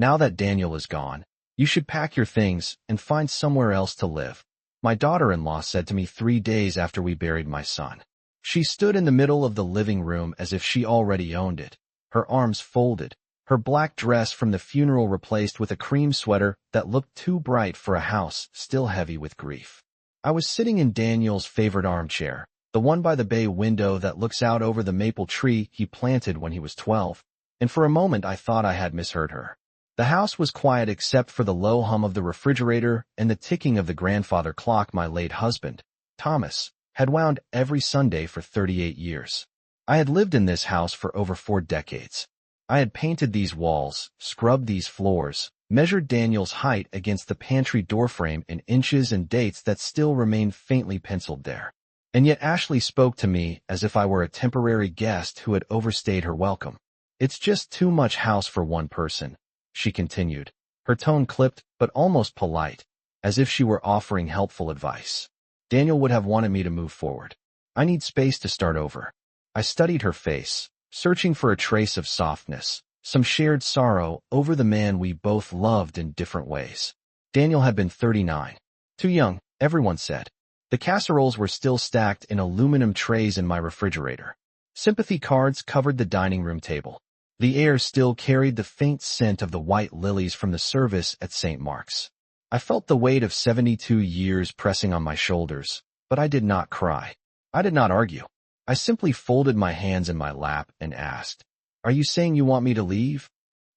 Now that Daniel is gone, you should pack your things and find somewhere else to live, my daughter-in-law said to me 3 days after we buried my son. She stood in the middle of the living room as if she already owned it, her arms folded, her black dress from the funeral replaced with a cream sweater that looked too bright for a house still heavy with grief. I was sitting in Daniel's favorite armchair, the one by the bay window that looks out over the maple tree he planted when he was 12, and for a moment I thought I had misheard her. The house was quiet except for the low hum of the refrigerator and the ticking of the grandfather clock my late husband, Thomas, had wound every Sunday for 38 years. I had lived in this house for over 4 decades. I had painted these walls, scrubbed these floors, measured Daniel's height against the pantry doorframe in inches and dates that still remained faintly penciled there. And yet Ashley spoke to me as if I were a temporary guest who had overstayed her welcome. It's just too much house for one person, she continued, her tone clipped but almost polite, as if she were offering helpful advice. Daniel would have wanted me to move forward. I need space to start over. I studied her face, searching for a trace of softness, some shared sorrow over the man we both loved in different ways. Daniel had been 39. Too young, everyone said. The casseroles were still stacked in aluminum trays in my refrigerator. Sympathy cards covered the dining room table. The air still carried the faint scent of the white lilies from the service at St. Mark's. I felt the weight of 72 years pressing on my shoulders, but I did not cry. I did not argue. I simply folded my hands in my lap and asked, "Are you saying you want me to leave?"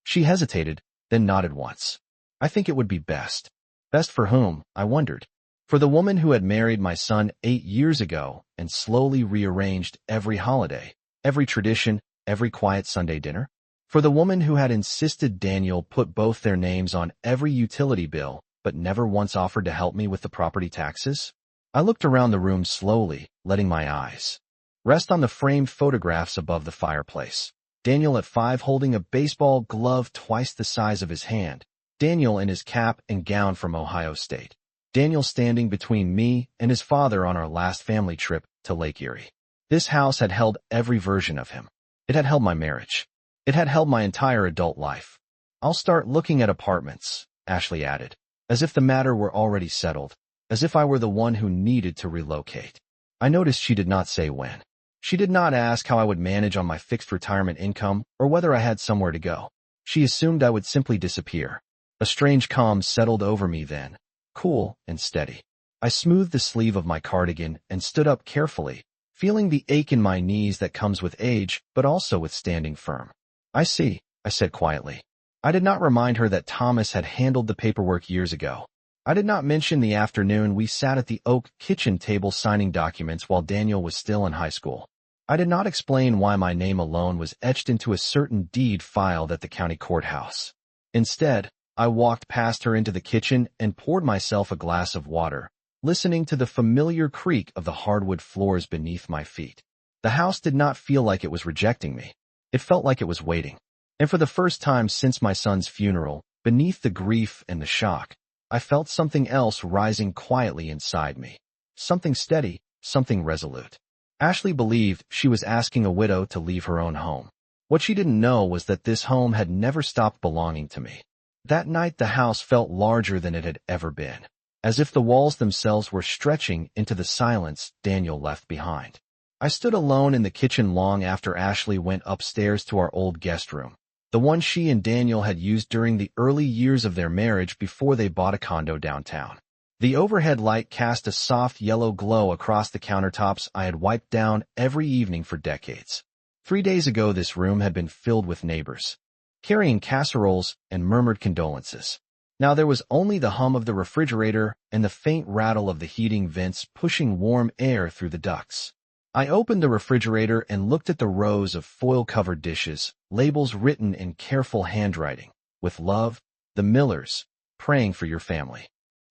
She hesitated, then nodded once. I think it would be best. Best for whom, I wondered. For the woman who had married my son 8 years ago and slowly rearranged every holiday, every tradition, every quiet Sunday dinner? For the woman who had insisted Daniel put both their names on every utility bill, but never once offered to help me with the property taxes? I looked around the room slowly, letting my eyes rest on the framed photographs above the fireplace. Daniel at 5 holding a baseball glove twice the size of his hand. Daniel in his cap and gown from Ohio State. Daniel standing between me and his father on our last family trip to Lake Erie. This house had held every version of him. It had held my marriage. It had held my entire adult life. I'll start looking at apartments, Ashley added, as if the matter were already settled, as if I were the one who needed to relocate. I noticed she did not say when. She did not ask how I would manage on my fixed retirement income or whether I had somewhere to go. She assumed I would simply disappear. A strange calm settled over me then, cool and steady. I smoothed the sleeve of my cardigan and stood up carefully, feeling the ache in my knees that comes with age, but also with standing firm. I see, I said quietly. I did not remind her that Thomas had handled the paperwork years ago. I did not mention the afternoon we sat at the oak kitchen table signing documents while Daniel was still in high school. I did not explain why my name alone was etched into a certain deed filed at the county courthouse. Instead, I walked past her into the kitchen and poured myself a glass of water, listening to the familiar creak of the hardwood floors beneath my feet. The house did not feel like it was rejecting me. It felt like it was waiting. And for the first time since my son's funeral, beneath the grief and the shock, I felt something else rising quietly inside me. Something steady, something resolute. Ashley believed she was asking a widow to leave her own home. What she didn't know was that this home had never stopped belonging to me. That night the house felt larger than it had ever been, as if the walls themselves were stretching into the silence Daniel left behind. I stood alone in the kitchen long after Ashley went upstairs to our old guest room, the one she and Daniel had used during the early years of their marriage before they bought a condo downtown. The overhead light cast a soft yellow glow across the countertops I had wiped down every evening for decades. 3 days ago this room had been filled with neighbors, carrying casseroles and murmured condolences. Now there was only the hum of the refrigerator and the faint rattle of the heating vents pushing warm air through the ducts. I opened the refrigerator and looked at the rows of foil-covered dishes, labels written in careful handwriting, with love, the Millers, praying for your family.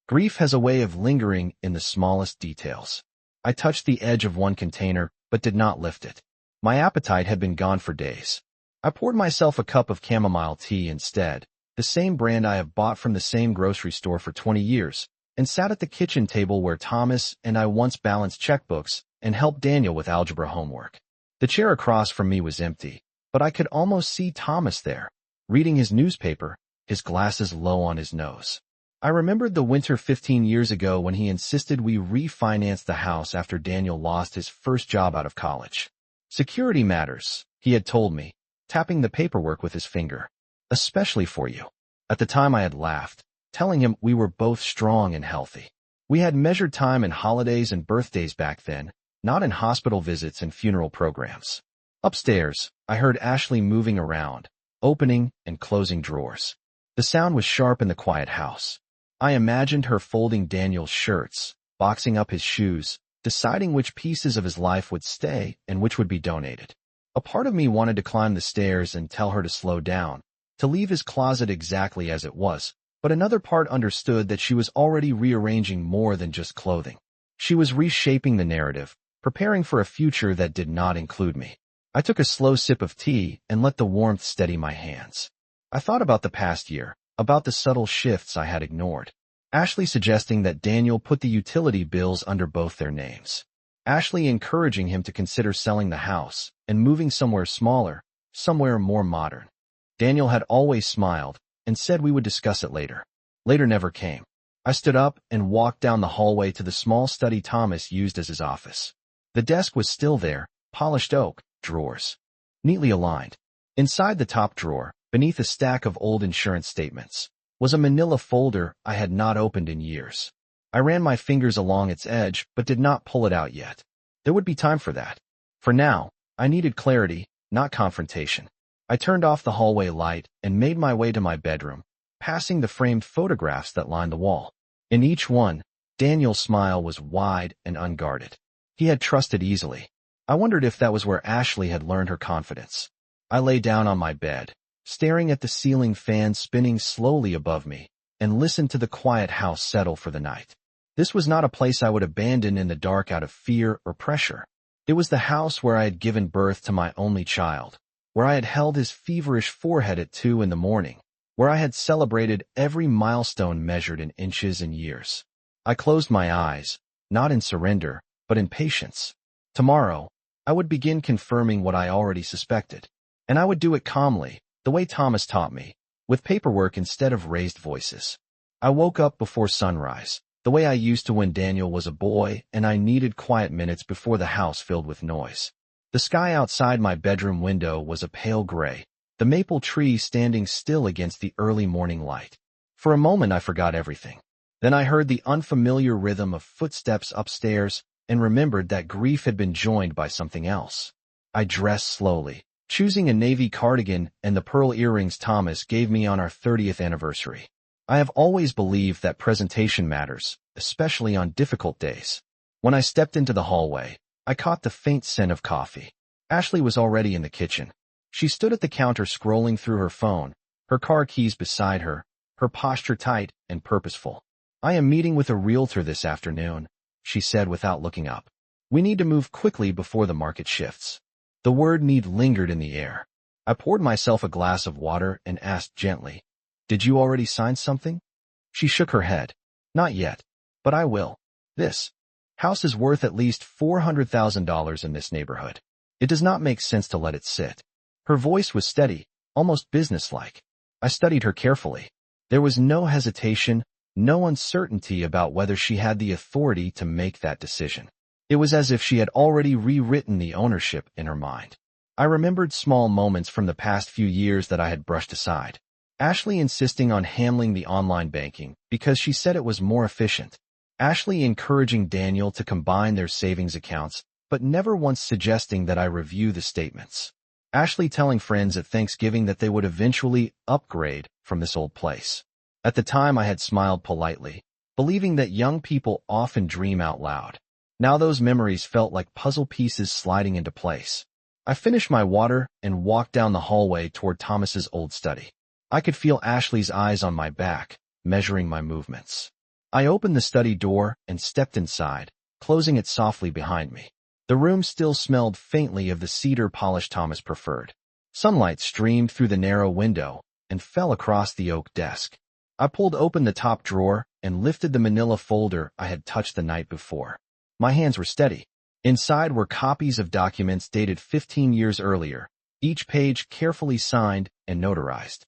Grief has a way of lingering in the smallest details. I touched the edge of one container, but did not lift it. My appetite had been gone for days. I poured myself a cup of chamomile tea instead, the same brand I have bought from the same grocery store for 20 years, and sat at the kitchen table where Thomas and I once balanced checkbooks and helped Daniel with algebra homework. The chair across from me was empty, but I could almost see Thomas there, reading his newspaper, his glasses low on his nose. I remembered the winter 15 years ago when he insisted we refinance the house after Daniel lost his first job out of college. Security matters, he had told me, tapping the paperwork with his finger. Especially for you. At the time I had laughed, telling him we were both strong and healthy. We had measured time in holidays and birthdays back then, not in hospital visits and funeral programs. Upstairs, I heard Ashley moving around, opening and closing drawers. The sound was sharp in the quiet house. I imagined her folding Daniel's shirts, boxing up his shoes, deciding which pieces of his life would stay and which would be donated. A part of me wanted to climb the stairs and tell her to slow down, to leave his closet exactly as it was, but another part understood that she was already rearranging more than just clothing. She was reshaping the narrative, preparing for a future that did not include me. I took a slow sip of tea and let the warmth steady my hands. I thought about the past year, about the subtle shifts I had ignored. Ashley suggesting that Daniel put the utility bills under both their names. Ashley encouraging him to consider selling the house and moving somewhere smaller, somewhere more modern. Daniel had always smiled and said we would discuss it later. Later never came. I stood up and walked down the hallway to the small study Thomas used as his office. The desk was still there, polished oak, drawers, neatly aligned. Inside the top drawer, beneath a stack of old insurance statements, was a manila folder I had not opened in years. I ran my fingers along its edge but did not pull it out yet. There would be time for that. For now, I needed clarity, not confrontation. I turned off the hallway light and made my way to my bedroom, passing the framed photographs that lined the wall. In each one, Daniel's smile was wide and unguarded. He had trusted easily. I wondered if that was where Ashley had learned her confidence. I lay down on my bed, staring at the ceiling fan spinning slowly above me, and listened to the quiet house settle for the night. This was not a place I would abandon in the dark out of fear or pressure. It was the house where I had given birth to my only child, where I had held his feverish forehead at 2 a.m, where I had celebrated every milestone measured in inches and years. I closed my eyes, not in surrender, but in patience. Tomorrow, I would begin confirming what I already suspected, and I would do it calmly, the way Thomas taught me, with paperwork instead of raised voices. I woke up before sunrise, the way I used to when Daniel was a boy and I needed quiet minutes before the house filled with noise. The sky outside my bedroom window was a pale gray, the maple tree standing still against the early morning light. For a moment I forgot everything. Then I heard the unfamiliar rhythm of footsteps upstairs and remembered that grief had been joined by something else. I dressed slowly, choosing a navy cardigan and the pearl earrings Thomas gave me on our 30th anniversary. I have always believed that presentation matters, especially on difficult days. When I stepped into the hallway, I caught the faint scent of coffee. Ashley was already in the kitchen. She stood at the counter scrolling through her phone, her car keys beside her, her posture tight and purposeful. "I am meeting with a realtor this afternoon," she said without looking up. "We need to move quickly before the market shifts." The word need lingered in the air. I poured myself a glass of water and asked gently, "Did you already sign something?" She shook her head. "Not yet, but I will. This house is worth at least $400,000 in this neighborhood. It does not make sense to let it sit." Her voice was steady, almost businesslike. I studied her carefully. There was no hesitation, no uncertainty about whether she had the authority to make that decision. It was as if she had already rewritten the ownership in her mind. I remembered small moments from the past few years that I had brushed aside. Ashley insisting on handling the online banking because she said it was more efficient. Ashley encouraging Daniel to combine their savings accounts, but never once suggesting that I review the statements. Ashley telling friends at Thanksgiving that they would eventually upgrade from this old place. At the time I had smiled politely, believing that young people often dream out loud. Now those memories felt like puzzle pieces sliding into place. I finished my water and walked down the hallway toward Thomas's old study. I could feel Ashley's eyes on my back, measuring my movements. I opened the study door and stepped inside, closing it softly behind me. The room still smelled faintly of the cedar polish Thomas preferred. Sunlight streamed through the narrow window and fell across the oak desk. I pulled open the top drawer and lifted the manila folder I had touched the night before. My hands were steady. Inside were copies of documents dated 15 years earlier, each page carefully signed and notarized.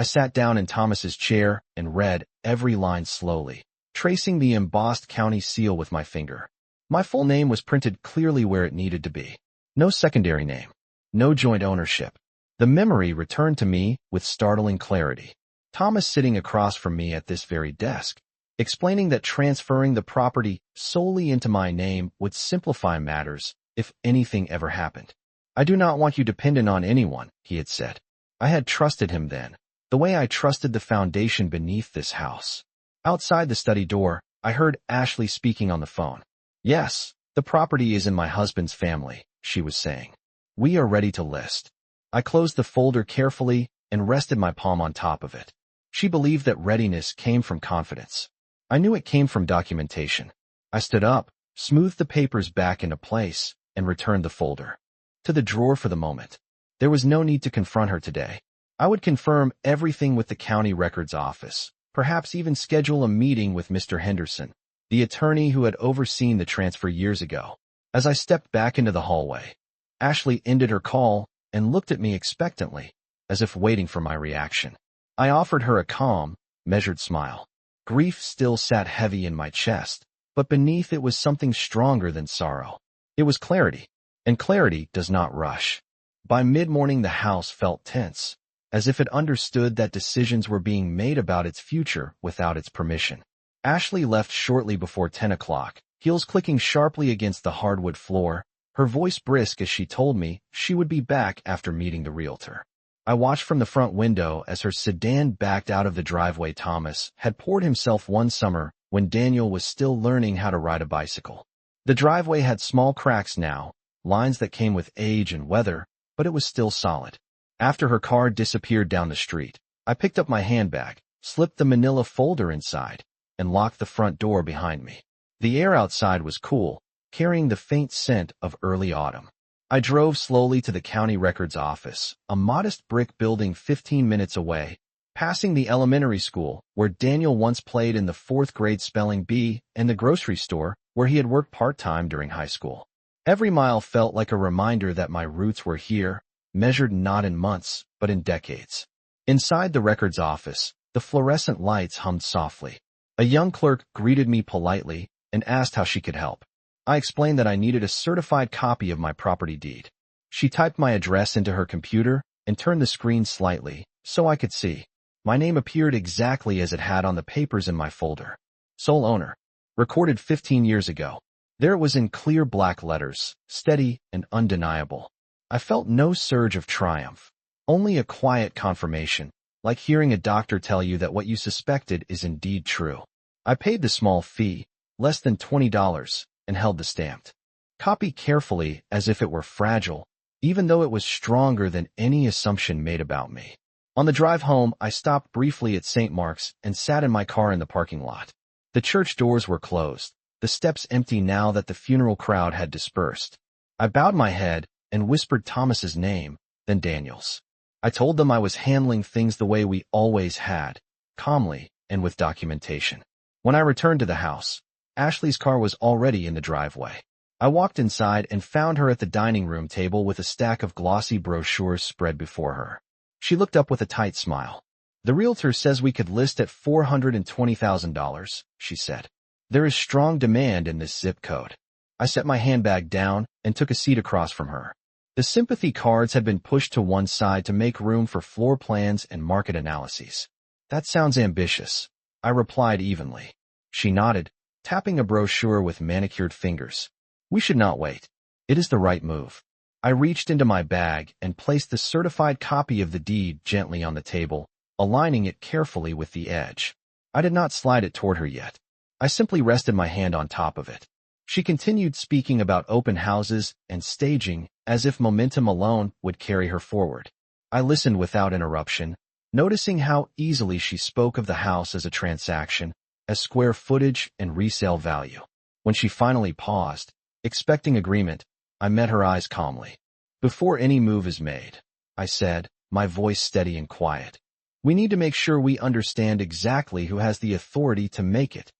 I sat down in Thomas's chair and read every line slowly, tracing the embossed county seal with my finger. My full name was printed clearly where it needed to be. No secondary name. No joint ownership. The memory returned to me with startling clarity. Thomas sitting across from me at this very desk, explaining that transferring the property solely into my name would simplify matters if anything ever happened. I do not want you dependent on anyone, he had said. I had trusted him then, the way I trusted the foundation beneath this house. Outside the study door, I heard Ashley speaking on the phone. Yes, the property is in my husband's family, she was saying. We are ready to list. I closed the folder carefully and rested my palm on top of it. She believed that readiness came from confidence. I knew it came from documentation. I stood up, smoothed the papers back into place, and returned the folder to the drawer for the moment. There was no need to confront her today. I would confirm everything with the county records office, perhaps even schedule a meeting with Mr. Henderson, the attorney who had overseen the transfer years ago. As I stepped back into the hallway, Ashley ended her call and looked at me expectantly, as if waiting for my reaction. I offered her a calm, measured smile. Grief still sat heavy in my chest, but beneath it was something stronger than sorrow. It was clarity, and clarity does not rush. By mid-morning the house felt tense, as if it understood that decisions were being made about its future without its permission. Ashley left shortly before 10 o'clock, heels clicking sharply against the hardwood floor, her voice brisk as she told me she would be back after meeting the realtor. I watched from the front window as her sedan backed out of the driveway Thomas had poured himself one summer when Daniel was still learning how to ride a bicycle. The driveway had small cracks now, lines that came with age and weather, but it was still solid. After her car disappeared down the street, I picked up my handbag, slipped the manila folder inside, and locked the front door behind me. The air outside was cool, carrying the faint scent of early autumn. I drove slowly to the county records office, a modest brick building 15 minutes away, passing the elementary school where Daniel once played in the 4th grade spelling bee and the grocery store where he had worked part-time during high school. Every mile felt like a reminder that my roots were here, measured not in months, but in decades. Inside the records office, the fluorescent lights hummed softly. A young clerk greeted me politely and asked how she could help. I explained that I needed a certified copy of my property deed. She typed my address into her computer and turned the screen slightly so I could see. My name appeared exactly as it had on the papers in my folder. Sole owner. Recorded 15 years ago. There it was in clear black letters, steady and undeniable. I felt no surge of triumph, only a quiet confirmation, like hearing a doctor tell you that what you suspected is indeed true. I paid the small fee, less than $20, and held the stamped copy carefully as if it were fragile, even though it was stronger than any assumption made about me. On the drive home, I stopped briefly at St. Mark's and sat in my car in the parking lot. The church doors were closed, the steps empty now that the funeral crowd had dispersed. I bowed my head and whispered Thomas's name, then Daniel's. I told them I was handling things the way we always had, calmly and with documentation. When I returned to the house, Ashley's car was already in the driveway. I walked inside and found her at the dining room table with a stack of glossy brochures spread before her. She looked up with a tight smile. The realtor says we could list at $420,000, she said. There is strong demand in this zip code. I set my handbag down and took a seat across from her. The sympathy cards had been pushed to one side to make room for floor plans and market analyses. That sounds ambitious, I replied evenly. She nodded, tapping a brochure with manicured fingers. We should not wait. It is the right move. I reached into my bag and placed the certified copy of the deed gently on the table, aligning it carefully with the edge. I did not slide it toward her yet. I simply rested my hand on top of it. She continued speaking about open houses and staging as if momentum alone would carry her forward. I listened without interruption, noticing how easily she spoke of the house as a transaction, as square footage and resale value. When she finally paused, expecting agreement, I met her eyes calmly. Before any move is made, I said, my voice steady and quiet, we need to make sure we understand exactly who has the authority to make it.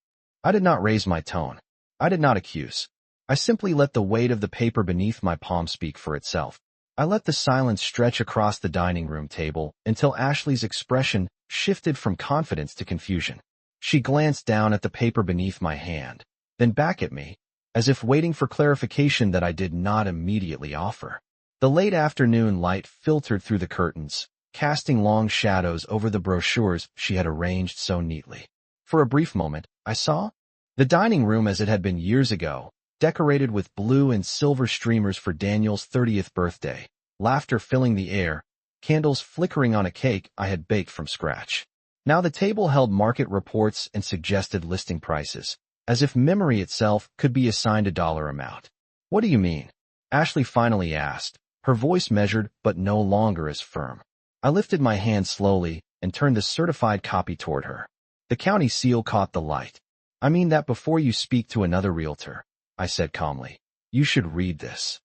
I did not raise my tone. I did not accuse. I simply let the weight of the paper beneath my palm speak for itself. I let the silence stretch across the dining room table until Ashley's expression shifted from confidence to confusion. She glanced down at the paper beneath my hand, then back at me, as if waiting for clarification that I did not immediately offer. The late afternoon light filtered through the curtains, casting long shadows over the brochures she had arranged so neatly. For a brief moment, I saw the dining room as it had been years ago, decorated with blue and silver streamers for Daniel's 30th birthday, laughter filling the air, candles flickering on a cake I had baked from scratch. Now the table held market reports and suggested listing prices, as if memory itself could be assigned a dollar amount. "What do you mean?" Ashley finally asked, her voice measured but no longer as firm. I lifted my hand slowly and turned the certified copy toward her. The county seal caught the light. "I mean that before you speak to another realtor," I said calmly. "You should read this."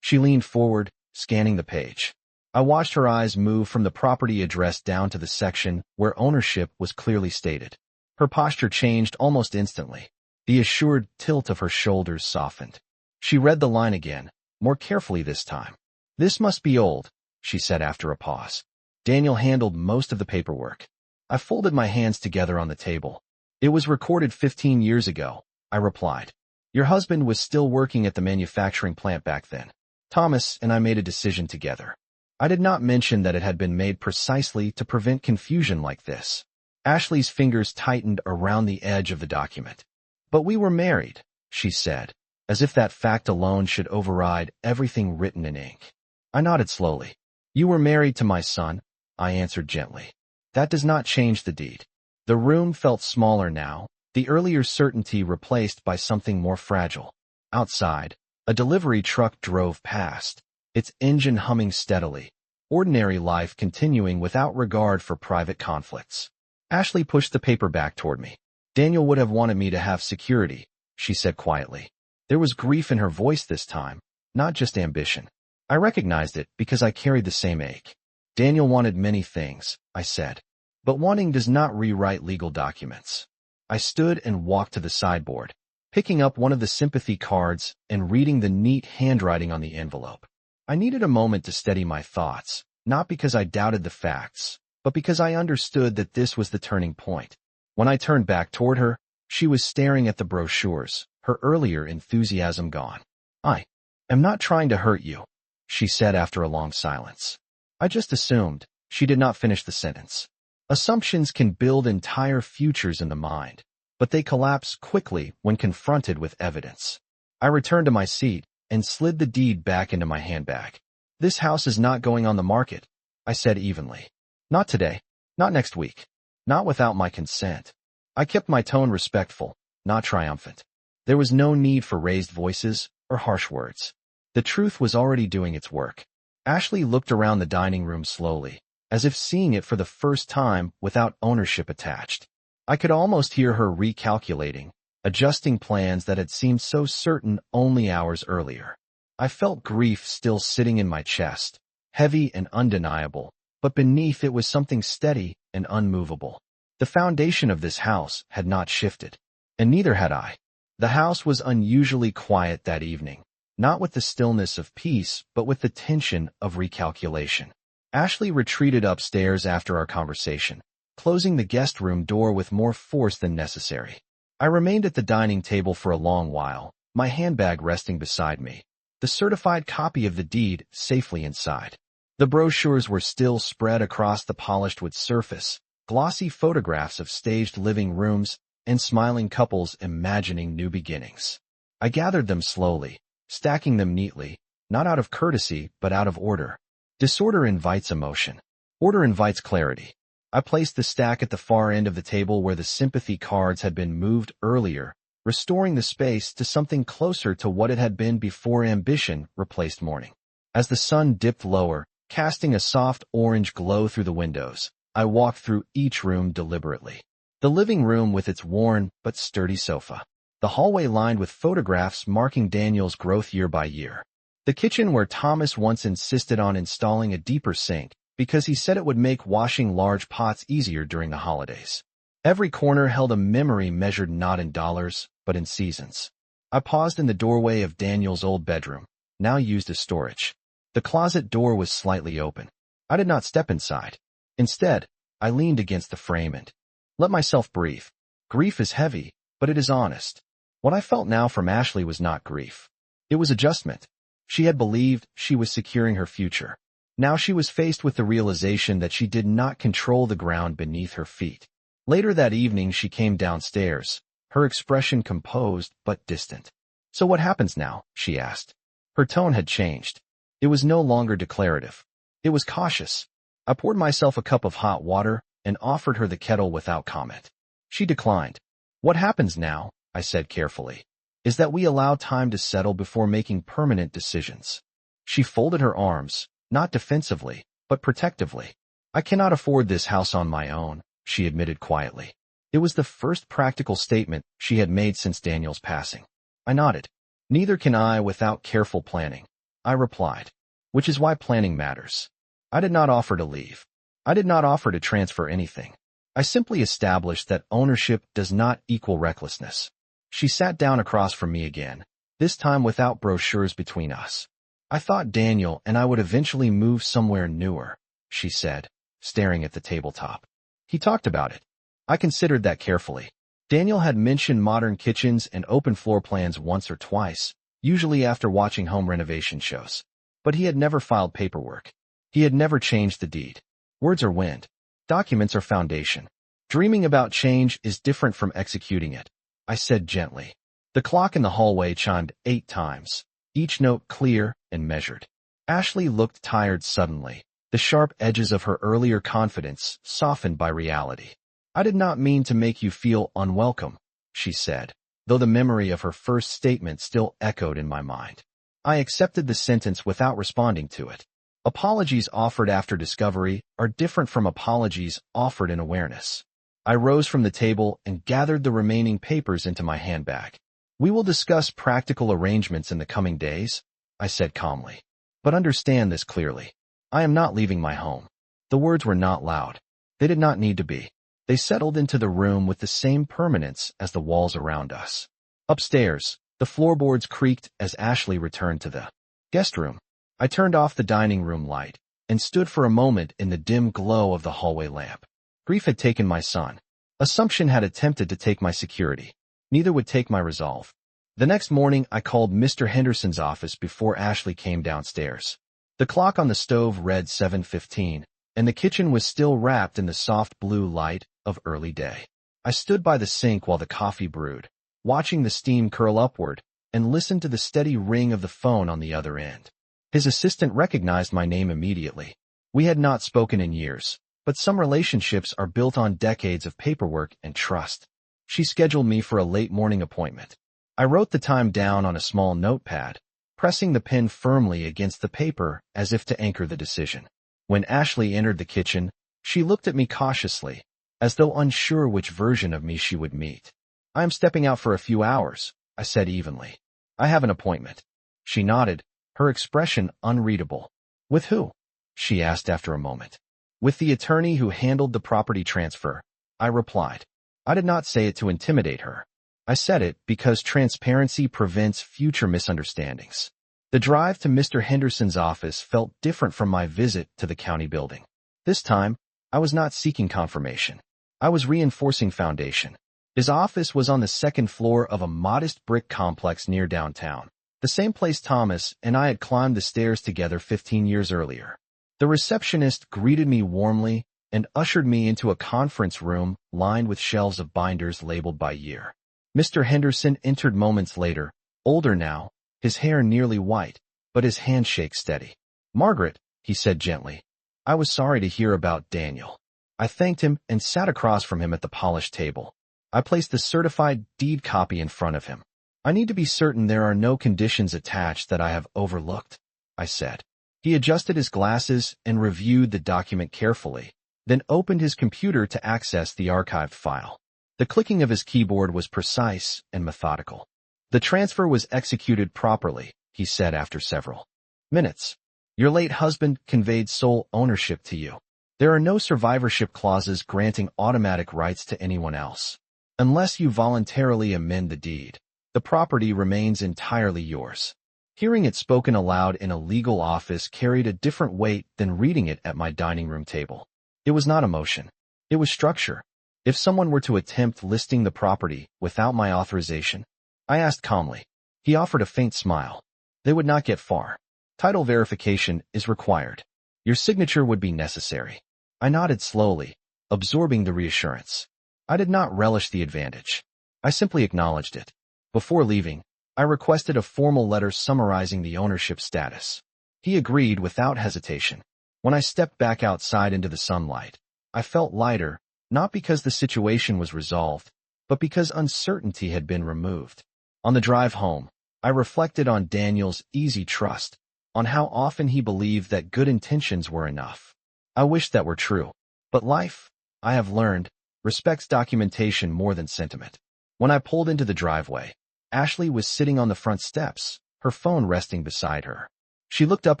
She leaned forward, scanning the page. I watched her eyes move from the property address down to the section where ownership was clearly stated. Her posture changed almost instantly. The assured tilt of her shoulders softened. She read the line again, more carefully this time. "This must be old," she said after a pause. "Daniel handled most of the paperwork." I folded my hands together on the table. "It was recorded 15 years ago," I replied. "Your husband was still working at the manufacturing plant back then. Thomas and I made a decision together." I did not mention that it had been made precisely to prevent confusion like this. Ashley's fingers tightened around the edge of the document. "But we were married," she said, as if that fact alone should override everything written in ink. I nodded slowly. "You were married to my son," I answered gently. "That does not change the deed." The room felt smaller now, the earlier certainty replaced by something more fragile. Outside, a delivery truck drove past, its engine humming steadily, ordinary life continuing without regard for private conflicts. Ashley pushed the paper back toward me. "Daniel would have wanted me to have security," she said quietly. There was grief in her voice this time, not just ambition. I recognized it because I carried the same ache. "Daniel wanted many things," I said, "but wanting does not rewrite legal documents." I stood and walked to the sideboard, picking up one of the sympathy cards and reading the neat handwriting on the envelope. I needed a moment to steady my thoughts, not because I doubted the facts, but because I understood that this was the turning point. When I turned back toward her, she was staring at the brochures, her earlier enthusiasm gone. "I am not trying to hurt you," she said after a long silence. I just assumed. She did not finish the sentence. Assumptions can build entire futures in the mind, but they collapse quickly when confronted with evidence. I returned to my seat and slid the deed back into my handbag. "This house is not going on the market," I said evenly. "Not today. Not next week. Not without my consent." I kept my tone respectful, not triumphant. There was no need for raised voices or harsh words. The truth was already doing its work. Ashley looked around the dining room slowly, as if seeing it for the first time without ownership attached. I could almost hear her recalculating, adjusting plans that had seemed so certain only hours earlier. I felt grief still sitting in my chest, heavy and undeniable, but beneath it was something steady and unmovable. The foundation of this house had not shifted, and neither had I. The house was unusually quiet that evening, not with the stillness of peace, but with the tension of recalculation. Ashley retreated upstairs after our conversation, closing the guest room door with more force than necessary. I remained at the dining table for a long while, my handbag resting beside me, the certified copy of the deed safely inside. The brochures were still spread across the polished wood surface, glossy photographs of staged living rooms and smiling couples imagining new beginnings. I gathered them slowly, stacking them neatly, not out of courtesy but out of order. Disorder invites emotion. Order invites clarity. I placed the stack at the far end of the table where the sympathy cards had been moved earlier, restoring the space to something closer to what it had been before ambition replaced mourning. As the sun dipped lower, casting a soft orange glow through the windows, I walked through each room deliberately. The living room with its worn but sturdy sofa. The hallway lined with photographs marking Daniel's growth year by year. The kitchen where Thomas once insisted on installing a deeper sink, because he said it would make washing large pots easier during the holidays. Every corner held a memory measured not in dollars, but in seasons. I paused in the doorway of Daniel's old bedroom, now used as storage. The closet door was slightly open. I did not step inside. Instead, I leaned against the frame and let myself breathe. Grief is heavy, but it is honest. What I felt now from Ashley was not grief. It was adjustment. She had believed she was securing her future. Now she was faced with the realization that she did not control the ground beneath her feet. Later that evening she came downstairs, her expression composed but distant. "So what happens now?" she asked. Her tone had changed. It was no longer declarative. It was cautious. I poured myself a cup of hot water and offered her the kettle without comment. She declined. "What happens now," I said carefully, "is that we allow time to settle before making permanent decisions." She folded her arms, not defensively, but protectively. "I cannot afford this house on my own," she admitted quietly. It was the first practical statement she had made since Daniel's passing. I nodded. "Neither can I without careful planning," I replied. "Which is why planning matters." I did not offer to leave. I did not offer to transfer anything. I simply established that ownership does not equal recklessness. She sat down across from me again, this time without brochures between us. "I thought Daniel and I would eventually move somewhere newer," she said, staring at the tabletop. "He talked about it." I considered that carefully. Daniel had mentioned modern kitchens and open floor plans once or twice, usually after watching home renovation shows. But he had never filed paperwork. He had never changed the deed. Words are wind. Documents are foundation. Dreaming about change is different from executing it, I said gently. The clock in the hallway chimed 8 times, each note clear and measured. Ashley looked tired suddenly, the sharp edges of her earlier confidence softened by reality. "I did not mean to make you feel unwelcome," she said, though the memory of her first statement still echoed in my mind. I accepted the sentence without responding to it. Apologies offered after discovery are different from apologies offered in awareness. I rose from the table and gathered the remaining papers into my handbag. "We will discuss practical arrangements in the coming days," I said calmly. "But understand this clearly. I am not leaving my home." The words were not loud. They did not need to be. They settled into the room with the same permanence as the walls around us. Upstairs, the floorboards creaked as Ashley returned to the guest room. I turned off the dining room light and stood for a moment in the dim glow of the hallway lamp. Grief had taken my son. Assumption had attempted to take my security. Neither would take my resolve. The next morning, I called Mr. Henderson's office before Ashley came downstairs. The clock on the stove read 7:15, and the kitchen was still wrapped in the soft blue light of early day. I stood by the sink while the coffee brewed, watching the steam curl upward, and listened to the steady ring of the phone on the other end. His assistant recognized my name immediately. We had not spoken in years, but some relationships are built on decades of paperwork and trust. She scheduled me for a late morning appointment. I wrote the time down on a small notepad, pressing the pen firmly against the paper as if to anchor the decision. When Ashley entered the kitchen, she looked at me cautiously, as though unsure which version of me she would meet. "I am stepping out for a few hours," I said evenly. "I have an appointment." She nodded, her expression unreadable. "With who?" she asked after a moment. "With the attorney who handled the property transfer," I replied. I did not say it to intimidate her. I said it because transparency prevents future misunderstandings. The drive to Mr. Henderson's office felt different from my visit to the county building. This time, I was not seeking confirmation. I was reinforcing foundation. His office was on the second floor of a modest brick complex near downtown, the same place Thomas and I had climbed the stairs together 15 years earlier. The receptionist greeted me warmly and ushered me into a conference room lined with shelves of binders labeled by year. Mr. Henderson entered moments later, older now, his hair nearly white, but his handshake steady. "Margaret," he said gently, "I was sorry to hear about Daniel." I thanked him and sat across from him at the polished table. I placed the certified deed copy in front of him. "I need to be certain there are no conditions attached that I have overlooked," I said. He adjusted his glasses and reviewed the document carefully, then opened his computer to access the archived file. The clicking of his keyboard was precise and methodical. "The transfer was executed properly," he said after several minutes. "Your late husband conveyed sole ownership to you. There are no survivorship clauses granting automatic rights to anyone else. Unless you voluntarily amend the deed, the property remains entirely yours." Hearing it spoken aloud in a legal office carried a different weight than reading it at my dining room table. It was not emotion. It was structure. If someone were to attempt listing the property without my authorization, I asked calmly. He offered a faint smile. They would not get far. Title verification is required. Your signature would be necessary. I nodded slowly, absorbing the reassurance. I did not relish the advantage. I simply acknowledged it. Before leaving, I requested a formal letter summarizing the ownership status. He agreed without hesitation. When I stepped back outside into the sunlight, I felt lighter, not because the situation was resolved, but because uncertainty had been removed. On the drive home, I reflected on Daniel's easy trust, on how often he believed that good intentions were enough. I wish that were true. But life, I have learned, respects documentation more than sentiment. When I pulled into the driveway, Ashley was sitting on the front steps, her phone resting beside her. She looked up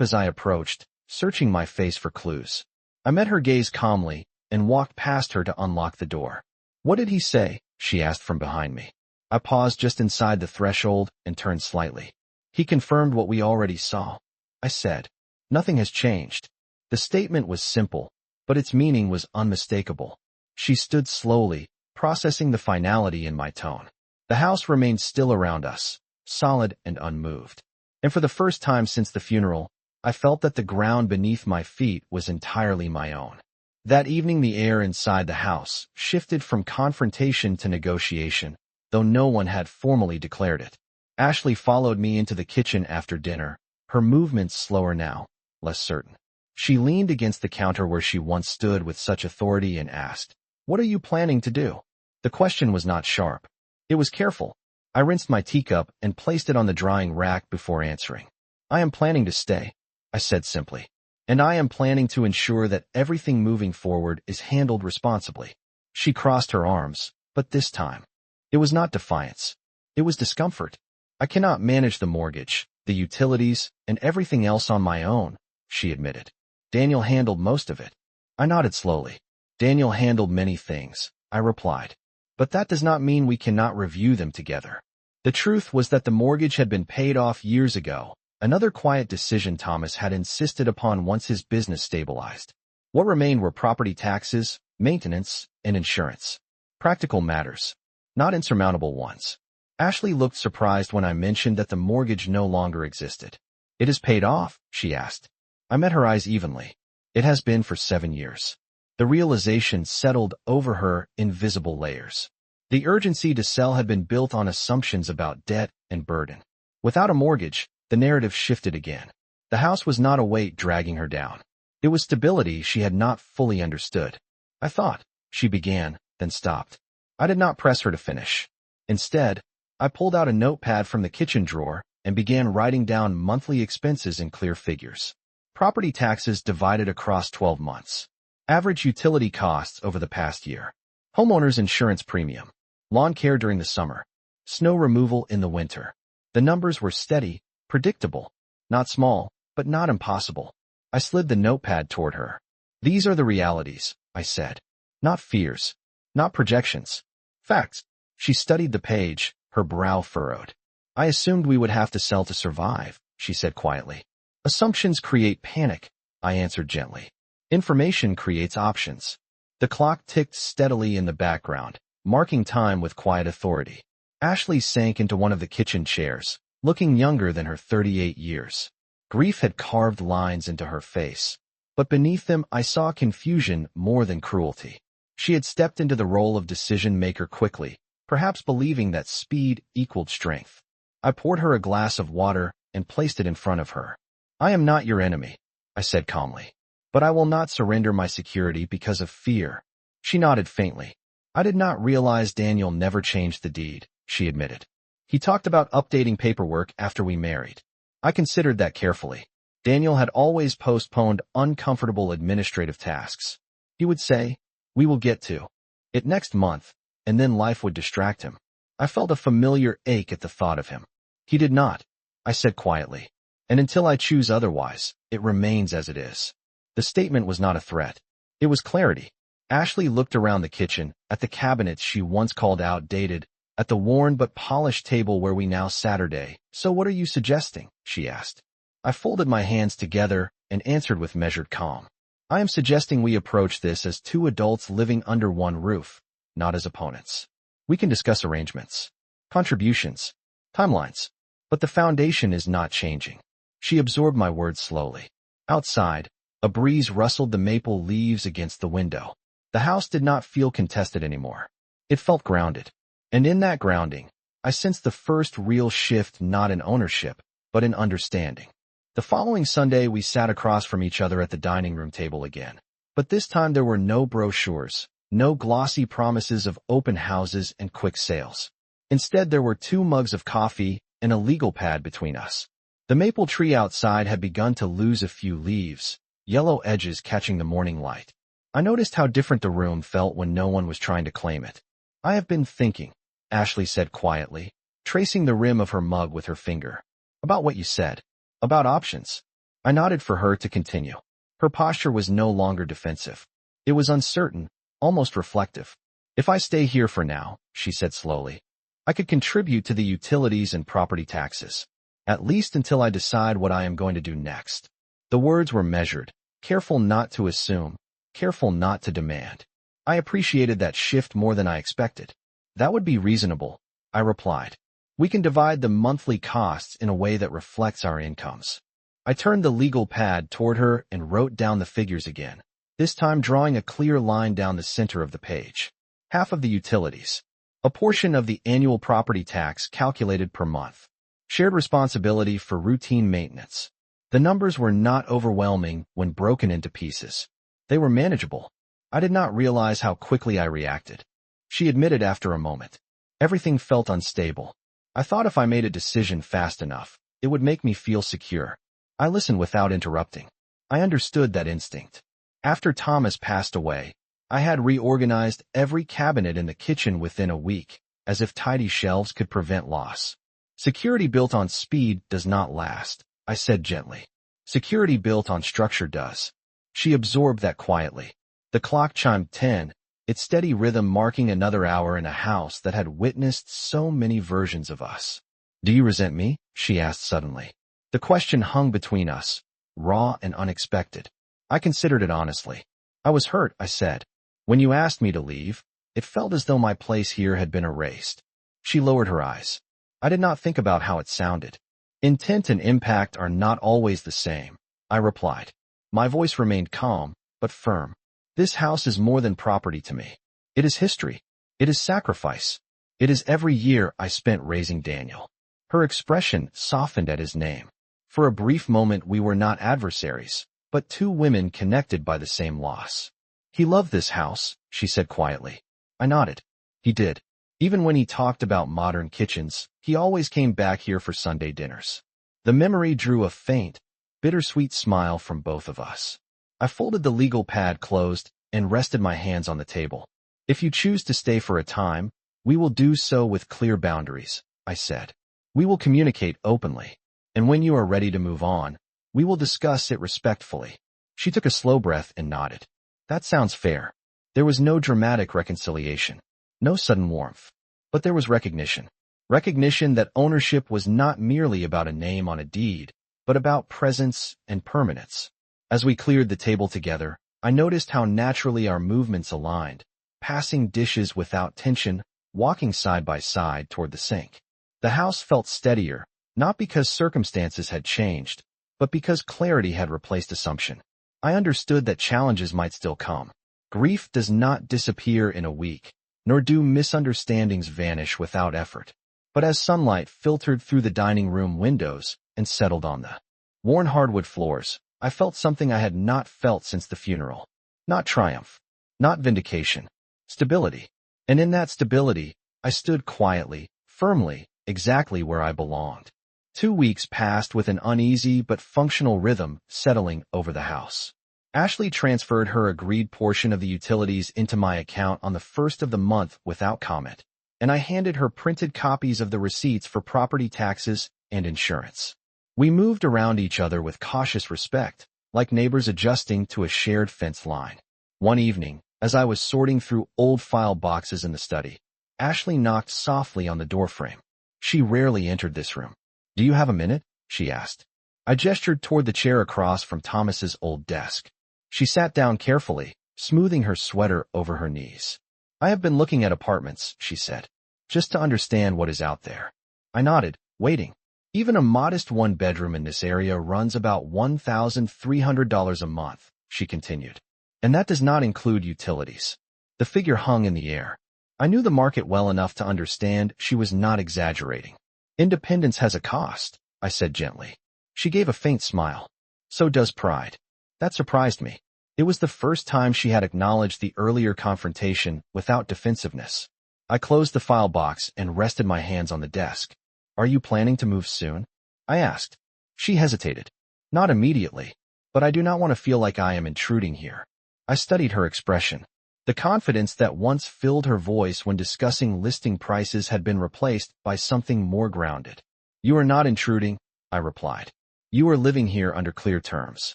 as I approached, searching my face for clues. I met her gaze calmly and walked past her to unlock the door. "What did he say?" she asked from behind me. I paused just inside the threshold and turned slightly. "He confirmed what we already saw," I said. "Nothing has changed." The statement was simple, but its meaning was unmistakable. She stood slowly, processing the finality in my tone. The house remained still around us, solid and unmoved. And for the first time since the funeral, I felt that the ground beneath my feet was entirely my own. That evening the air inside the house shifted from confrontation to negotiation, though no one had formally declared it. Ashley followed me into the kitchen after dinner, her movements slower now, less certain. She leaned against the counter where she once stood with such authority and asked, "What are you planning to do?" The question was not sharp. It was careful. I rinsed my teacup and placed it on the drying rack before answering. "I am planning to stay," I said simply. "And I am planning to ensure that everything moving forward is handled responsibly." She crossed her arms, but this time, it was not defiance. It was discomfort. "I cannot manage the mortgage, the utilities, and everything else on my own," she admitted. "Daniel handled most of it." I nodded slowly. "Daniel handled many things," I replied. "But that does not mean we cannot review them together." The truth was that the mortgage had been paid off years ago, another quiet decision Thomas had insisted upon once his business stabilized. What remained were property taxes, maintenance, and insurance. Practical matters, not insurmountable ones. Ashley looked surprised when I mentioned that the mortgage no longer existed. "It is paid off?" she asked. I met her eyes evenly. "It has been for 7 years." The realization settled over her in visible layers. The urgency to sell had been built on assumptions about debt and burden. Without a mortgage, the narrative shifted again. The house was not a weight dragging her down. It was stability she had not fully understood. "I thought," she began, then stopped. I did not press her to finish. Instead, I pulled out a notepad from the kitchen drawer and began writing down monthly expenses in clear figures. Property taxes divided across 12 months. Average utility costs over the past year. Homeowner's insurance premium. Lawn care during the summer. Snow removal in the winter. The numbers were steady, predictable. Not small, but not impossible. I slid the notepad toward her. "These are the realities," I said. "Not fears. Not projections. Facts." She studied the page, her brow furrowed. "I assumed we would have to sell to survive," she said quietly. "Assumptions create panic," I answered gently. "Information creates options." The clock ticked steadily in the background, marking time with quiet authority. Ashley sank into one of the kitchen chairs, looking younger than her 38 years. Grief had carved lines into her face, but beneath them I saw confusion more than cruelty. She had stepped into the role of decision-maker quickly, perhaps believing that speed equaled strength. I poured her a glass of water and placed it in front of her. "I am not your enemy," I said calmly, "but I will not surrender my security because of fear." She nodded faintly. "I did not realize Daniel never changed the deed," she admitted. "He talked about updating paperwork after we married. I considered that carefully. Daniel had always postponed uncomfortable administrative tasks. He would say, 'We will get to it next month,' and then life would distract him. I felt a familiar ache at the thought of him. He did not, I said quietly. And until I choose otherwise, it remains as it is." The statement was not a threat. It was clarity. Ashley looked around the kitchen, at the cabinets she once called outdated, at the worn but polished table where we now Saturday. So what are you suggesting? She asked. I folded my hands together and answered with measured calm. I am suggesting we approach this as two adults living under one roof, not as opponents. We can discuss arrangements, contributions, timelines, but the foundation is not changing. She absorbed my words slowly. Outside, a breeze rustled the maple leaves against the window. The house did not feel contested anymore. It felt grounded. And in that grounding, I sensed the first real shift not in ownership, but in understanding. The following Sunday, we sat across from each other at the dining room table again. But this time there were no brochures, no glossy promises of open houses and quick sales. Instead, there were 2 mugs of coffee and a legal pad between us. The maple tree outside had begun to lose a few leaves, yellow edges catching the morning light. I noticed how different the room felt when no one was trying to claim it. I have been thinking, Ashley said quietly, tracing the rim of her mug with her finger. About what you said. About options. I nodded for her to continue. Her posture was no longer defensive. It was uncertain, almost reflective. If I stay here for now, she said slowly, I could contribute to the utilities and property taxes. At least until I decide what I am going to do next. The words were measured, careful not to assume, careful not to demand. I appreciated that shift more than I expected. That would be reasonable, I replied. We can divide the monthly costs in a way that reflects our incomes. I turned the legal pad toward her and wrote down the figures again, this time drawing a clear line down the center of the page. Half of the utilities. A portion of the annual property tax calculated per month. Shared responsibility for routine maintenance. The numbers were not overwhelming when broken into pieces. They were manageable. I did not realize how quickly I reacted. She admitted after a moment. Everything felt unstable. I thought if I made a decision fast enough, it would make me feel secure. I listened without interrupting. I understood that instinct. After Thomas passed away, I had reorganized every cabinet in the kitchen within a week, as if tidy shelves could prevent loss. Security built on speed does not last, I said gently. Security built on structure does. She absorbed that quietly. The clock chimed 10, its steady rhythm marking another hour in a house that had witnessed so many versions of us. Do you resent me? She asked suddenly. The question hung between us, raw and unexpected. I considered it honestly. I was hurt, I said. When you asked me to leave, it felt as though my place here had been erased. She lowered her eyes. I did not think about how it sounded. Intent and impact are not always the same, I replied. My voice remained calm, but firm. This house is more than property to me. It is history. It is sacrifice. It is every year I spent raising Daniel. Her expression softened at his name. For a brief moment we were not adversaries, but 2 women connected by the same loss. He loved this house, she said quietly. I nodded. He did. Even when he talked about modern kitchens, he always came back here for Sunday dinners. The memory drew a faint, bittersweet smile from both of us. I folded the legal pad closed and rested my hands on the table. If you choose to stay for a time, we will do so with clear boundaries, I said. We will communicate openly. And when you are ready to move on, we will discuss it respectfully. She took a slow breath and nodded. That sounds fair. There was no dramatic reconciliation, no sudden warmth, but there was recognition. Recognition that ownership was not merely about a name on a deed, but about presence and permanence. As we cleared the table together, I noticed how naturally our movements aligned, passing dishes without tension, walking side by side toward the sink. The house felt steadier, not because circumstances had changed, but because clarity had replaced assumption. I understood that challenges might still come. Grief does not disappear in a week, nor do misunderstandings vanish without effort. But as sunlight filtered through the dining room windows and settled on the worn hardwood floors, I felt something I had not felt since the funeral. Not triumph, not vindication, stability. And in that stability, I stood quietly, firmly, exactly where I belonged. 2 weeks passed with an uneasy but functional rhythm settling over the house. Ashley transferred her agreed portion of the utilities into my account on the 1st of the month without comment, and I handed her printed copies of the receipts for property taxes and insurance. We moved around each other with cautious respect, like neighbors adjusting to a shared fence line. One evening, as I was sorting through old file boxes in the study, Ashley knocked softly on the doorframe. She rarely entered this room. "Do you have a minute?" she asked. I gestured toward the chair across from Thomas's old desk. She sat down carefully, smoothing her sweater over her knees. "I have been looking at apartments," she said, "just to understand what is out there." I nodded, waiting. "Even a modest one-bedroom in this area runs about $1,300 a month," she continued. "And that does not include utilities." The figure hung in the air. I knew the market well enough to understand she was not exaggerating. "Independence has a cost," I said gently. She gave a faint smile. "So does pride." That surprised me. It was the first time she had acknowledged the earlier confrontation without defensiveness. I closed the file box and rested my hands on the desk. "Are you planning to move soon?" I asked. She hesitated. "Not immediately, but I do not want to feel like I am intruding here." I studied her expression. The confidence that once filled her voice when discussing listing prices had been replaced by something more grounded. "You are not intruding," I replied. "You are living here under clear terms."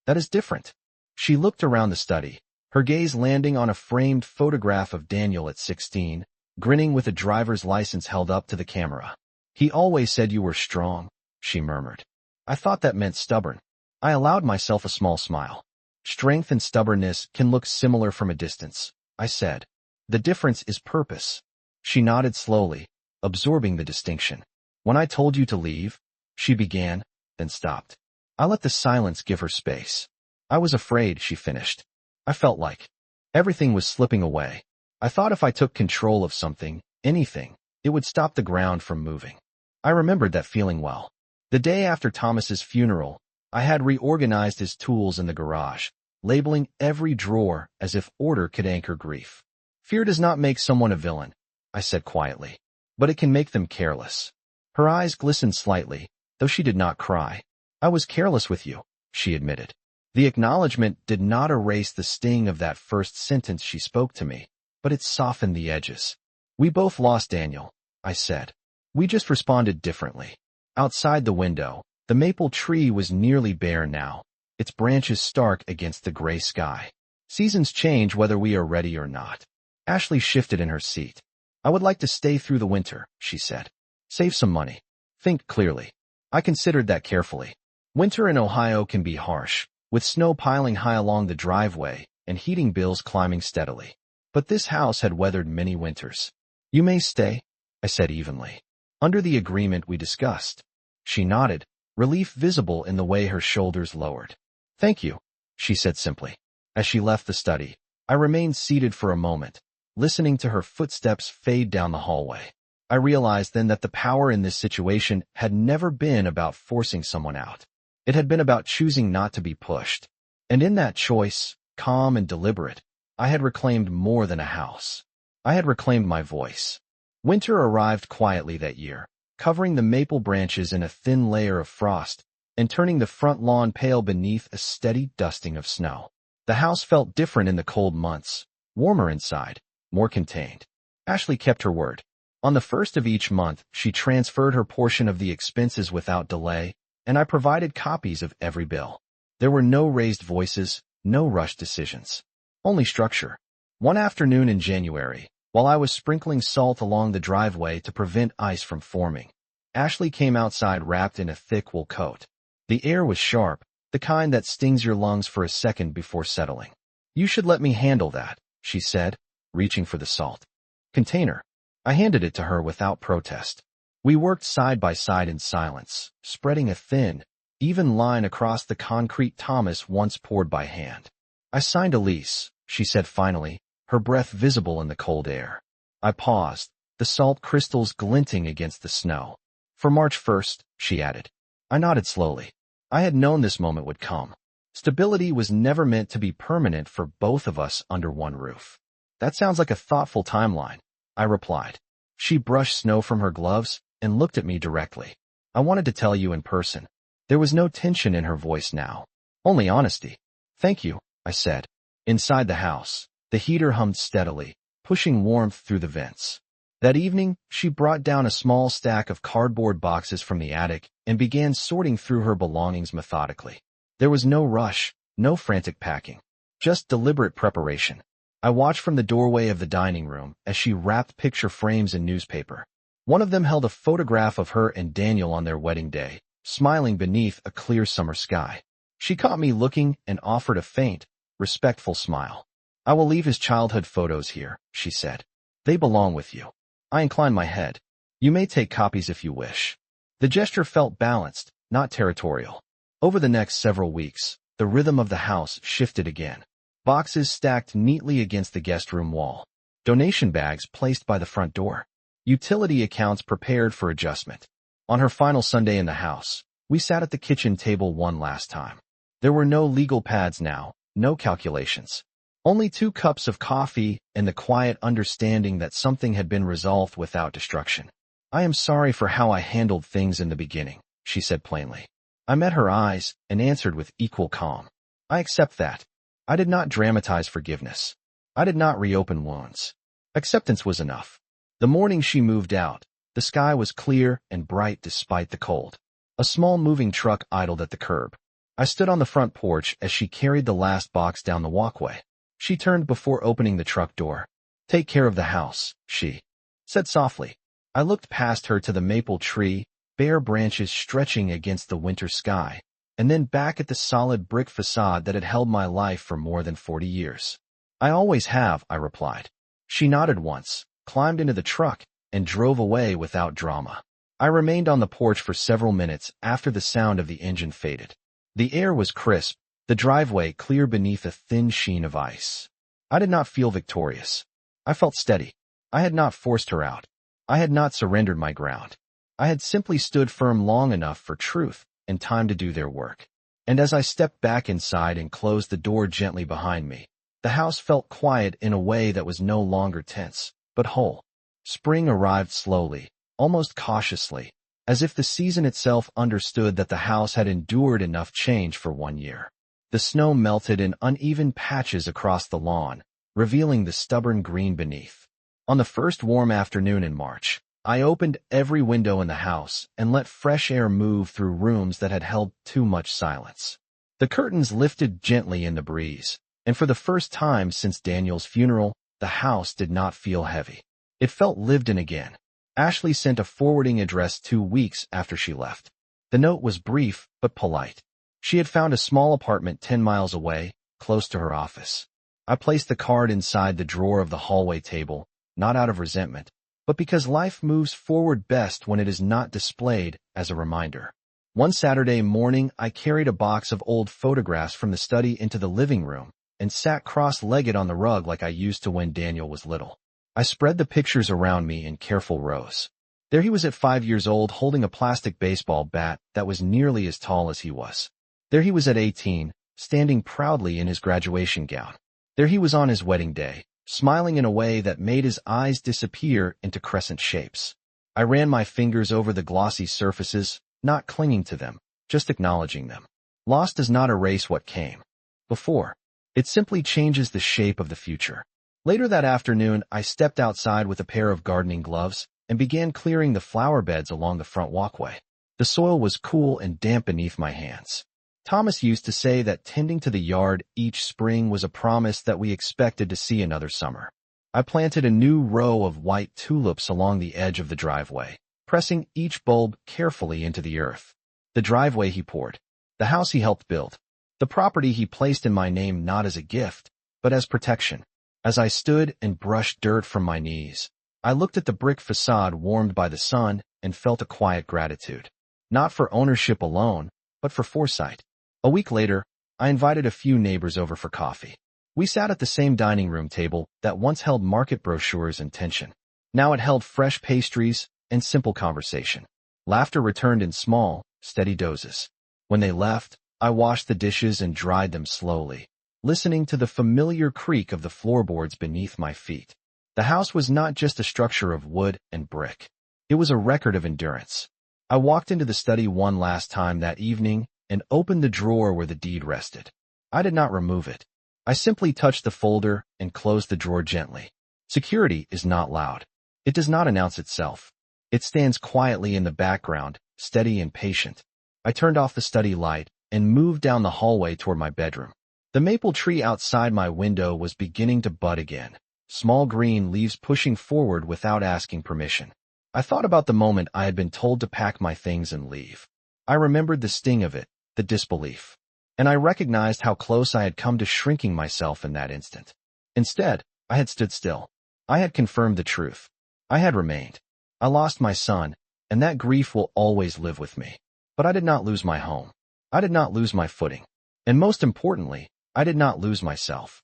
"That is different." She looked around the study, her gaze landing on a framed photograph of Daniel at 16, grinning with a driver's license held up to the camera. "He always said you were strong," she murmured. I thought that meant stubborn. I allowed myself a small smile. "Strength and stubbornness can look similar from a distance," I said. "The difference is purpose." She nodded slowly, absorbing the distinction. "When I told you to leave," she began, then stopped. I let the silence give her space. "I was afraid," she finished. I felt like everything was slipping away. I thought if I took control of something, anything, it would stop the ground from moving. I remembered that feeling well. The day after Thomas's funeral, I had reorganized his tools in the garage, labeling every drawer as if order could anchor grief. "Fear does not make someone a villain," I said quietly, "but it can make them careless." Her eyes glistened slightly, though she did not cry. "I was careless with you," she admitted. The acknowledgement did not erase the sting of that first sentence she spoke to me, but it softened the edges. "We both lost Daniel," I said. "We just responded differently." Outside the window, the maple tree was nearly bare now, its branches stark against the gray sky. Seasons change whether we are ready or not. Ashley shifted in her seat. "I would like to stay through the winter," she said. "Save some money. Think clearly." I considered that carefully. Winter in Ohio can be harsh, with snow piling high along the driveway and heating bills climbing steadily. But this house had weathered many winters. "You may stay," I said evenly, "under the agreement we discussed." She nodded, relief visible in the way her shoulders lowered. "Thank you," she said simply. As she left the study, I remained seated for a moment, listening to her footsteps fade down the hallway. I realized then that the power in this situation had never been about forcing someone out. It had been about choosing not to be pushed. And in that choice, calm and deliberate, I had reclaimed more than a house. I had reclaimed my voice. Winter arrived quietly that year, covering the maple branches in a thin layer of frost and turning the front lawn pale beneath a steady dusting of snow. The house felt different in the cold months, warmer inside, more contained. Ashley kept her word. On the first of each month, she transferred her portion of the expenses without delay, and I provided copies of every bill. There were no raised voices, no rushed decisions. Only structure. One afternoon in January, while I was sprinkling salt along the driveway to prevent ice from forming, Ashley came outside wrapped in a thick wool coat. The air was sharp, the kind that stings your lungs for a second before settling. "You should let me handle that," she said, reaching for the salt container. I handed it to her without protest. We worked side by side in silence, spreading a thin, even line across the concrete Thomas once poured by hand. "I signed a lease," she said finally, her breath visible in the cold air. I paused, the salt crystals glinting against the snow. "For March 1st, she added. I nodded slowly. I had known this moment would come. Stability was never meant to be permanent for both of us under one roof. "That sounds like a thoughtful timeline," I replied. She brushed snow from her gloves and looked at me directly. "I wanted to tell you in person." There was no tension in her voice now, only honesty. "Thank you," I said. Inside the house, the heater hummed steadily, pushing warmth through the vents. That evening, she brought down a small stack of cardboard boxes from the attic and began sorting through her belongings methodically. There was no rush, no frantic packing, just deliberate preparation. I watched from the doorway of the dining room as she wrapped picture frames in newspaper. One of them held a photograph of her and Daniel on their wedding day, smiling beneath a clear summer sky. She caught me looking and offered a faint, respectful smile. "I will leave his childhood photos here," she said. "They belong with you." I inclined my head. "You may take copies if you wish." The gesture felt balanced, not territorial. Over the next several weeks, the rhythm of the house shifted again. Boxes stacked neatly against the guest room wall. Donation bags placed by the front door. Utility accounts prepared for adjustment. On her final Sunday in the house, we sat at the kitchen table one last time. There were no legal pads now, no calculations. Only 2 cups of coffee and the quiet understanding that something had been resolved without destruction. "I am sorry for how I handled things in the beginning," she said plainly. I met her eyes and answered with equal calm. "I accept that. I did not dramatize forgiveness. I did not reopen wounds. Acceptance was enough." The morning she moved out, the sky was clear and bright despite the cold. A small moving truck idled at the curb. I stood on the front porch as she carried the last box down the walkway. She turned before opening the truck door. "Take care of the house," she said softly. I looked past her to the maple tree, bare branches stretching against the winter sky, and then back at the solid brick facade that had held my life for more than 40 years. "I always have," I replied. She nodded once, climbed into the truck, and drove away without drama. I remained on the porch for several minutes after the sound of the engine faded. The air was crisp, the driveway clear beneath a thin sheen of ice. I did not feel victorious. I felt steady. I had not forced her out. I had not surrendered my ground. I had simply stood firm long enough for truth and time to do their work. And as I stepped back inside and closed the door gently behind me, the house felt quiet in a way that was no longer tense, but whole. Spring arrived slowly, almost cautiously, as if the season itself understood that the house had endured enough change for 1 year. The snow melted in uneven patches across the lawn, revealing the stubborn green beneath. On the first warm afternoon in March, I opened every window in the house and let fresh air move through rooms that had held too much silence. The curtains lifted gently in the breeze, and for the first time since Daniel's funeral, the house did not feel heavy. It felt lived in again. Ashley sent a forwarding address 2 weeks after she left. The note was brief but polite. She had found a small apartment 10 miles away, close to her office. I placed the card inside the drawer of the hallway table, not out of resentment, but because life moves forward best when it is not displayed as a reminder. One Saturday morning, I carried a box of old photographs from the study into the living room and sat cross-legged on the rug like I used to when Daniel was little. I spread the pictures around me in careful rows. There he was at 5 years old holding a plastic baseball bat that was nearly as tall as he was. There he was at 18, standing proudly in his graduation gown. There he was on his wedding day, smiling in a way that made his eyes disappear into crescent shapes. I ran my fingers over the glossy surfaces, not clinging to them, just acknowledging them. Loss does not erase what came before. It simply changes the shape of the future. Later that afternoon, I stepped outside with a pair of gardening gloves and began clearing the flower beds along the front walkway. The soil was cool and damp beneath my hands. Thomas used to say that tending to the yard each spring was a promise that we expected to see another summer. I planted a new row of white tulips along the edge of the driveway, pressing each bulb carefully into the earth. The driveway he poured, the house he helped build, the property he placed in my name not as a gift, but as protection. As I stood and brushed dirt from my knees, I looked at the brick facade warmed by the sun and felt a quiet gratitude. Not for ownership alone, but for foresight. A week later, I invited a few neighbors over for coffee. We sat at the same dining room table that once held market brochures and tension. Now it held fresh pastries and simple conversation. Laughter returned in small, steady doses. When they left, I washed the dishes and dried them slowly, listening to the familiar creak of the floorboards beneath my feet. The house was not just a structure of wood and brick. It was a record of endurance. I walked into the study one last time that evening and opened the drawer where the deed rested. I did not remove it. I simply touched the folder and closed the drawer gently. Security is not loud. It does not announce itself. It stands quietly in the background, steady and patient. I turned off the study light and moved down the hallway toward my bedroom. The maple tree outside my window was beginning to bud again, small green leaves pushing forward without asking permission. I thought about the moment I had been told to pack my things and leave. I remembered the sting of it, the disbelief. And I recognized how close I had come to shrinking myself in that instant. Instead, I had stood still. I had confirmed the truth. I had remained. I lost my son, and that grief will always live with me. But I did not lose my home. I did not lose my footing. And most importantly, I did not lose myself.